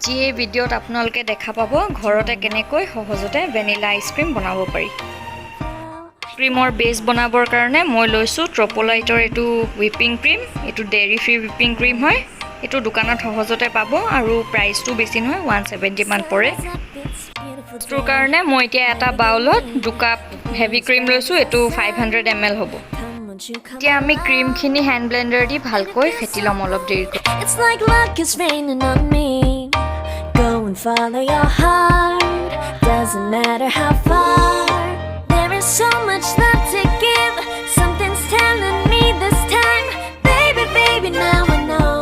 আজি এই ভিডিঅ'ত আপোনালোকে দেখা পাব ঘৰতে কেনেকৈ সহজতে ভেনিলা আইচক্ৰীম বনাব পাৰি। ক্ৰীমৰ বেছ বনাবৰ কাৰণে মই লৈছোঁ ট্ৰপলাইটৰ এইটো হুইপিং ক্ৰীম। এইটো ডেইৰী ফ্ৰী হুইপিং ক্ৰীম হয়। এইটো দোকানত সহজতে পাব আৰু প্ৰাইচটো বেছি নহয়, 170 মান পৰে। এইটোৰ কাৰণে মই এতিয়া এটা বাউলত 2 কাপ হেভি ক্ৰীম লৈছোঁ। এইটো 500 ml হ'ব। এতিয়া আমি ক্ৰীমখিনি হেণ্ড ব্লেণ্ডাৰ দি ভালকৈ ফেটি ল'ম অলপ দেৰিকৈ। Follow your heart, doesn't matter how far. There is so much love to give. Something's telling me this time, baby, baby, now I know.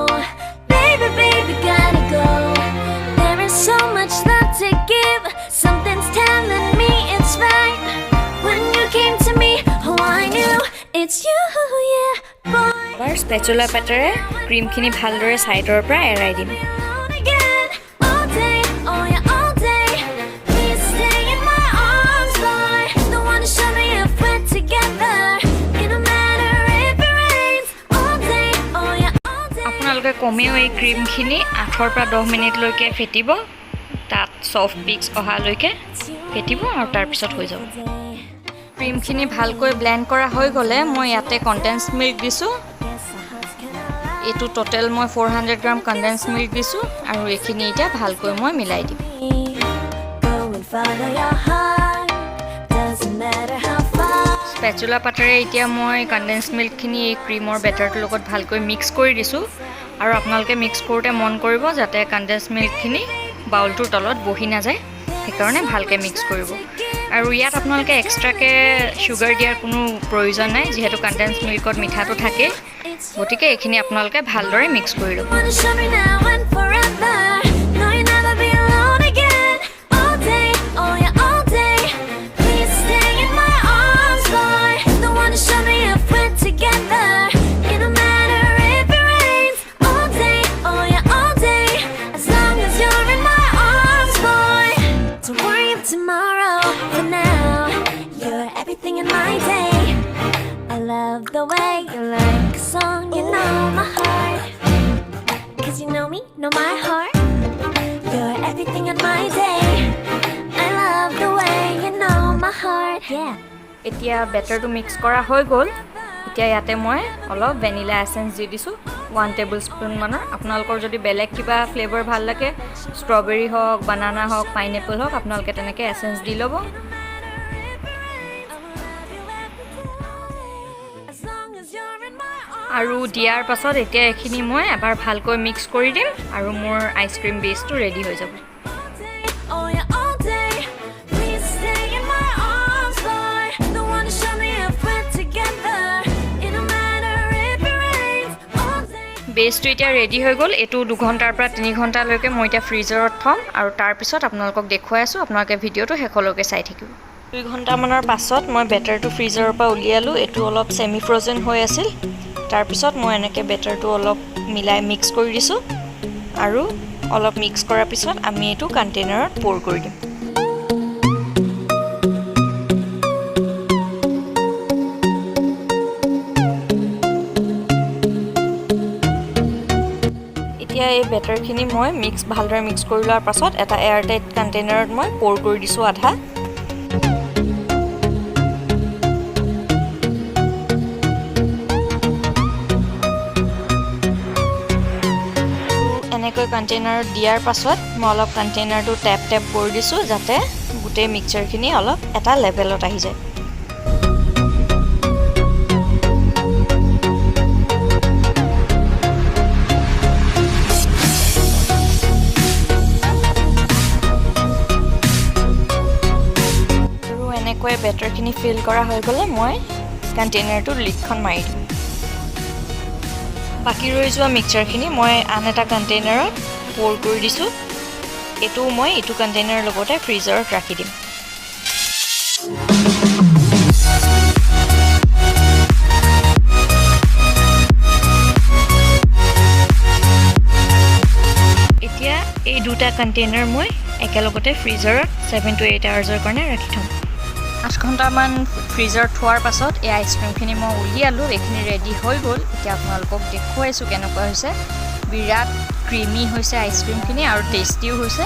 Baby, baby, gotta go. There is so much love to give. Something's telling me it's right. When you came to me, oh I knew it's you, yeah, boy. এবাৰ spatula পেটাৰে ক্ৰীমখিনি ভালদৰে ছাইডৰ পৰা এৰাই দিম। আপোনালোকে কমেও এই ক্ৰীমখিনি 8 পৰা 10 মিনিটলৈকে ফেটিব। তাত সফট পিক্স অহালৈকে ফেটিব আৰু তাৰপিছত হৈ যাব। ক্ৰীমখিনি ভালকৈ ব্লেণ্ড কৰা হৈ গ'লে মই ইয়াতে কণ্ডেন্সড মিল্ক দিছোঁ। এইটো টোটেল মই 400 গ্ৰাম কণ্ডেন্সড মিল্ক দিছোঁ আৰু এইখিনি এতিয়া ভালকৈ মই মিলাই দিম। স্পেচুলা পাটাৰে এতিয়া মই কণ্ডেন্সড মিল্কখিনি এই ক্ৰীমৰ বেটাৰটোৰ লগত ভালকৈ মিক্স কৰি দিছোঁ আৰু আপোনালোকে মিক্স কৰোঁতে মন কৰিব যাতে কণ্ডেন্সড মিল্কখিনি বাউলটোৰ তলত বহি নাযায়, সেইকাৰণে ভালকৈ মিক্স কৰিব। আৰু ইয়াত আপোনালোকে এক্সট্ৰাকৈ চুগাৰ দিয়াৰ কোনো প্ৰয়োজন নাই, যিহেতু কণ্ডেন্সড মিল্কত মিঠাটো থাকে। গতিকে এইখিনি আপোনালোকে ভালদৰে মিক্স কৰি ল'ব। The way you like a song, you know my heart. 'Cause you know me, know my heart. You're everything in my day. I love the way you know my heart. Yeah. এতিয়া বেটাৰটো mix কৰা হৈ গ'ল। এতিয়া ইয়াতে মই অলপ vanilla essence দি দিছোঁ 1 table spoon মানৰ। আপোনালোকৰ যদি বেলেগ কিবা ফ্লেভাৰ ভাল লাগে, ষ্ট্ৰবেৰী হওক, বানানা হওক, পাইনএপল হওক, আপোনালোকে তেনেকৈ এচেঞ্চ দি ল'ব। আৰু দিয়াৰ পাছত এতিয়া এইখিনি মই এবাৰ ভালকৈ মিক্স কৰি দিম আৰু মোৰ আইচক্ৰীম বেছটো ৰেডি হৈ যাব। বেছটো এতিয়া ৰেডি হৈ গ'ল। এইটো 2 ঘণ্টাৰ পৰা 3 ঘণ্টালৈকে মই এতিয়া ফ্ৰিজাৰত থ'ম আৰু তাৰপিছত আপোনালোকক দেখুৱাই আছোঁ। আপোনালোকে ভিডিঅ'টো শেষলৈকে চাই থাকিব। 2 ঘণ্টামানৰ পাছত মই বেটাৰটো ফ্ৰিজাৰৰ পৰা উলিয়ালোঁ। এইটো অলপ ছেমি ফ্ৰ'জেন হৈ আছিল। তাৰপিছত মই এনেকৈ বেটাৰটো অলপ মিলাই মিক্স কৰি দিছোঁ আৰু অলপ মিক্স কৰাৰ পিছত আমি এইটো কণ্টেইনাৰত প'ৰ কৰি দিম। এতিয়া এই বেটাৰখিনি মই ভালদৰে মিক্স কৰি লোৱাৰ পাছত এটা এয়াৰটাইট কণ্টেইনাৰত মই প'ৰ কৰি দিছোঁ আধা। এনেকৈ কণ্টেইনাৰত দিয়াৰ পাছত মই অলপ কণ্টেইনাৰটো টেপ কৰি দিছোঁ যাতে গোটেই মিক্সাৰখিনি অলপ এটা লেভেলত আহি যায়। আৰু এনেকৈ বেটাৰখিনি ফিল কৰা হৈ গ'লে মই কণ্টেইনাৰটোৰ লিডখন মাৰি দিম। বাকী ৰৈ যোৱা মিক্সাৰখিনি মই আন এটা কণ্টেইনাৰত প'ৰ কৰি দিছোঁ। এইটো মই এইটো কণ্টেইনাৰৰ লগতে ফ্ৰিজাৰত ৰাখি দিম। এতিয়া এই দুটা কণ্টেইনাৰ মই একেলগতে ফ্ৰিজাৰত 7 to 8 আৱাৰ্ছৰ কাৰণে ৰাখি থ'ম। 8 ঘণ্টামান ফ্ৰিজাৰত থোৱাৰ পাছত এই আইচক্ৰীমখিনি মই উলিয়ালোঁ। এইখিনি ৰেডি হৈ গ'ল। এতিয়া আপোনালোকক দেখুৱাইছোঁ কেনেকুৱা হৈছে। বিৰাট ক্ৰিমি হৈছে আইচক্ৰীমখিনি আৰু টেষ্টিও হৈছে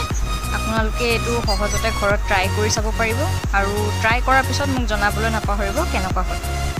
আপোনালোকে এইটো সহজতে ঘৰত ট্ৰাই কৰি চাব পাৰিব আৰু ট্ৰাই কৰাৰ পিছত মোক জনাবলৈ নাপাহৰিব কেনেকুৱা হয়